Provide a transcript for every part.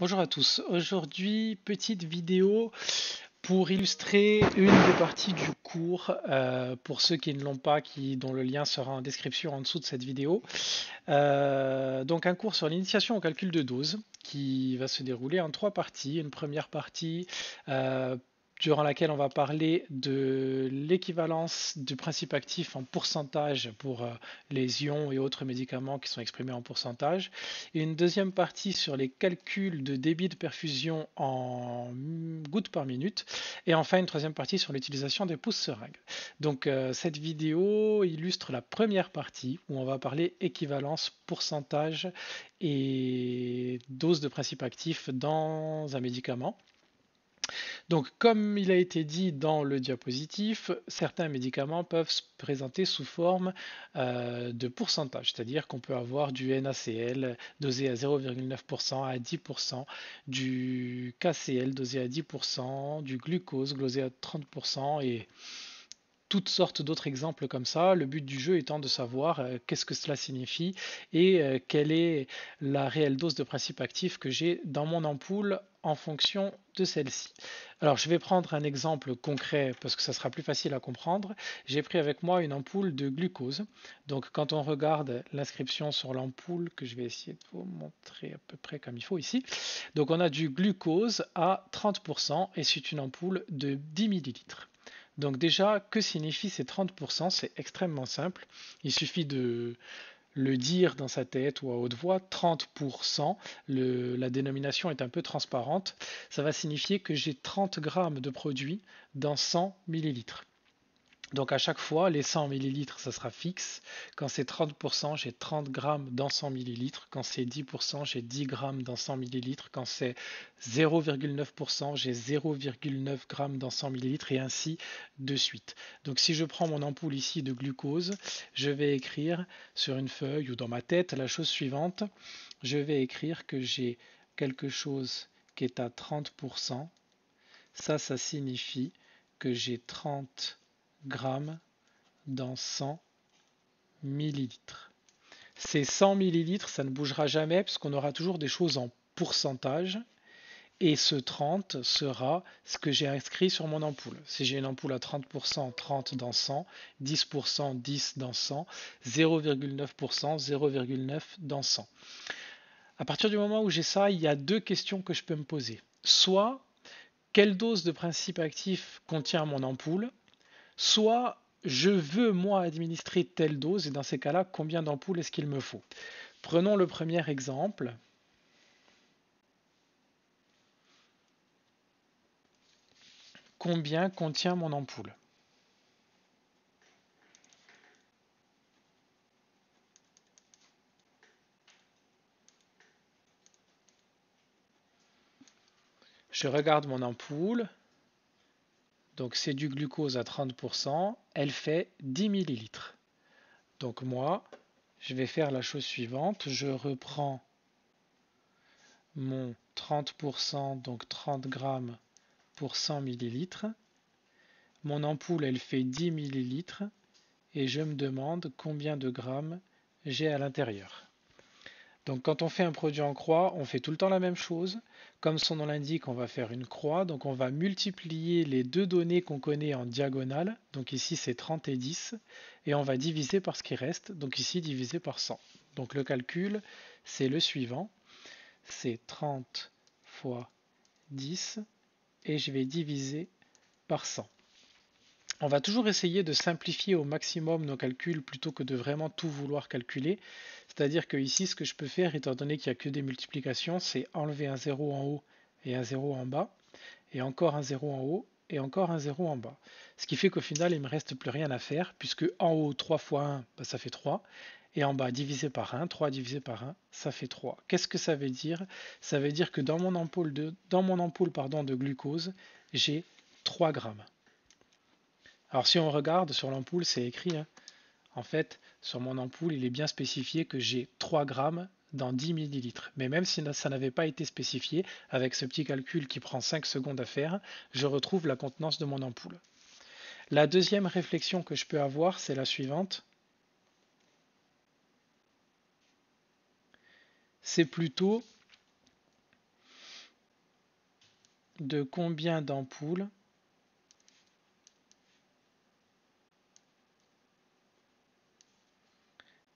Bonjour à tous. Aujourd'hui, petite vidéo pour illustrer une des parties du cours. Pour ceux qui ne l'ont pas, dont le lien sera en description en dessous de cette vidéo. Donc un cours sur l'initiation au calcul de dose qui va se dérouler en trois parties. Une première partie durant laquelle on va parler de l'équivalence du principe actif en pourcentage pour les ions et autres médicaments qui sont exprimés en pourcentage. Et une deuxième partie sur les calculs de débit de perfusion en gouttes par minute. Et enfin une troisième partie sur l'utilisation des pouces-seringues. Donc cette vidéo illustre la première partie où on va parler équivalence, pourcentage et dose de principe actif dans un médicament. Donc, comme il a été dit dans le diapositive, certains médicaments peuvent se présenter sous forme de pourcentage, c'est-à-dire qu'on peut avoir du NaCl dosé à 0,9% à 10%, du KCl dosé à 10%, du glucose dosé à 30% et toutes sortes d'autres exemples comme ça. Le but du jeu étant de savoir qu'est-ce que cela signifie et quelle est la réelle dose de principe actif que j'ai dans mon ampoule en fonction de celle-ci. Alors je vais prendre un exemple concret parce que ça sera plus facile à comprendre. J'ai pris avec moi une ampoule de glucose. Donc quand on regarde l'inscription sur l'ampoule, que je vais essayer de vous montrer à peu près comme il faut ici. Donc on a du glucose à 30% et c'est une ampoule de 10 millilitres. Donc déjà, que signifient ces 30%? C'est extrêmement simple. Il suffit de le dire dans sa tête ou à haute voix. 30%, la dénomination est un peu transparente. Ça va signifier que j'ai 30 grammes de produit dans 100 millilitres. Donc à chaque fois, les 100 millilitres, ça sera fixe. Quand c'est 30%, j'ai 30 grammes dans 100 millilitres. Quand c'est 10%, j'ai 10 grammes dans 100 millilitres. Quand c'est 0,9%, j'ai 0,9 grammes dans 100 millilitres et ainsi de suite. Donc si je prends mon ampoule ici de glucose, je vais écrire sur une feuille ou dans ma tête la chose suivante. Je vais écrire que j'ai quelque chose qui est à 30%. Ça signifie que j'ai 30 grammes dans 100 millilitres. Ces 100 millilitres, ça ne bougera jamais puisqu'on aura toujours des choses en pourcentage. Et ce 30 sera ce que j'ai inscrit sur mon ampoule. Si j'ai une ampoule à 30%, 30 dans 100, 10%, 10 dans 100, 0,9%, 0,9 dans 100. À partir du moment où j'ai ça, il y a deux questions que je peux me poser. Soit, quelle dose de principe actif contient mon ampoule? Soit je veux moi administrer telle dose et dans ces cas-là, combien d'ampoules est-ce qu'il me faut? Prenons le premier exemple. Combien contient mon ampoule? Je regarde mon ampoule. Donc c'est du glucose à 30%. Elle fait 10 millilitres. Donc moi, je vais faire la chose suivante. Je reprends mon 30%, donc 30 grammes pour 100 millilitres. Mon ampoule, elle fait 10 millilitres et je me demande combien de grammes j'ai à l'intérieur. Donc quand on fait un produit en croix, on fait tout le temps la même chose. Comme son nom l'indique, on va faire une croix. Donc on va multiplier les deux données qu'on connaît en diagonale. Donc ici c'est 30 et 10. Et on va diviser par ce qui reste. Donc ici divisé par 100. Donc le calcul, c'est le suivant. C'est 30 fois 10 et je vais diviser par 100. On va toujours essayer de simplifier au maximum nos calculs plutôt que de vraiment tout vouloir calculer. C'est-à-dire que ici, ce que je peux faire, étant donné qu'il n'y a que des multiplications, c'est enlever un 0 en haut et un 0 en bas, et encore un 0 en haut et encore un 0 en bas. Ce qui fait qu'au final, il ne me reste plus rien à faire, puisque en haut, 3 fois 1, ça fait 3, et en bas, divisé par 1, 3 divisé par 1, ça fait 3. Qu'est-ce que ça veut dire? Ça veut dire que dans mon ampoule de glucose, j'ai 3 grammes. Alors si on regarde sur l'ampoule, c'est écrit, hein. En fait, sur mon ampoule, il est bien spécifié que j'ai 3 grammes dans 10 millilitres. Mais même si ça n'avait pas été spécifié, avec ce petit calcul qui prend 5 secondes à faire, je retrouve la contenance de mon ampoule. La deuxième réflexion que je peux avoir, c'est la suivante. C'est plutôt de combien d'ampoules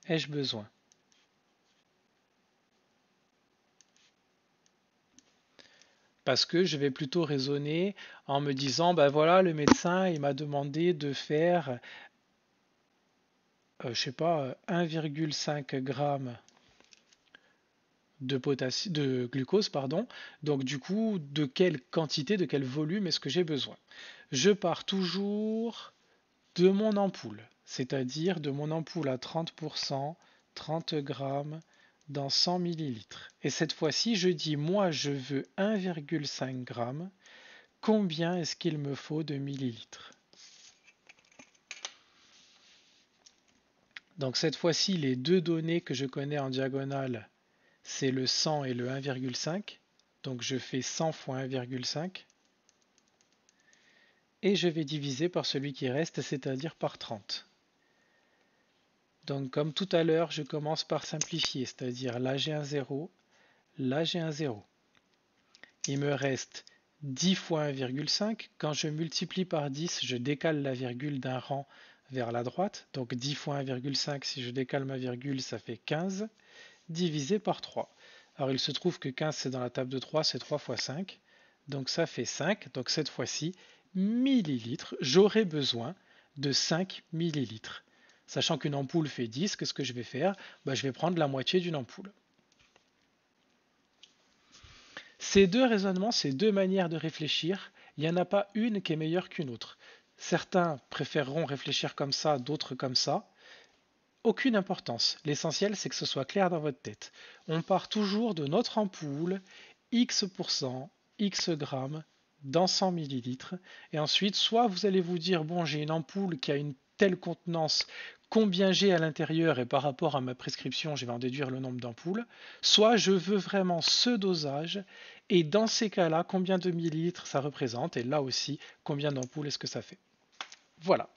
ai-je besoin? Parce que je vais plutôt raisonner en me disant, ben voilà, le médecin, il m'a demandé de faire, je sais pas, 1,5 g de glucose, pardon. Donc du coup, de quelle quantité, de quel volume est-ce que j'ai besoin? Je pars toujours de mon ampoule, c'est-à-dire de mon ampoule à 30%, 30 grammes dans 100 millilitres. Et cette fois-ci, je dis, moi, je veux 1,5 g. Combien est-ce qu'il me faut de millilitres? Donc cette fois-ci, les deux données que je connais en diagonale, c'est le 100 et le 1,5. Donc je fais 100 fois 1,5. Et je vais diviser par celui qui reste, c'est-à-dire par 30. Donc comme tout à l'heure, je commence par simplifier, c'est-à-dire là j'ai un 0, là j'ai un 0. Il me reste 10 fois 1,5. Quand je multiplie par 10, je décale la virgule d'un rang vers la droite. Donc 10 fois 1,5, si je décale ma virgule, ça fait 15, divisé par 3. Alors il se trouve que 15, c'est dans la table de 3, c'est 3 fois 5. Donc ça fait 5. Donc cette fois-ci, millilitres, j'aurai besoin de 5 millilitres. Sachant qu'une ampoule fait 10, qu'est-ce que je vais faire? Je vais prendre la moitié d'une ampoule. Ces deux raisonnements, ces deux manières de réfléchir, il n'y en a pas une qui est meilleure qu'une autre. Certains préféreront réfléchir comme ça, d'autres comme ça. Aucune importance. L'essentiel, c'est que ce soit clair dans votre tête. On part toujours de notre ampoule, X%, X grammes, dans 100 millilitres. Et ensuite, soit vous allez vous dire, bon, j'ai une ampoule qui a une telle contenance, combien j'ai à l'intérieur et par rapport à ma prescription, je vais en déduire le nombre d'ampoules. Soit je veux vraiment ce dosage et dans ces cas-là, combien de millilitres ça représente et là aussi, combien d'ampoules est-ce que ça fait. Voilà.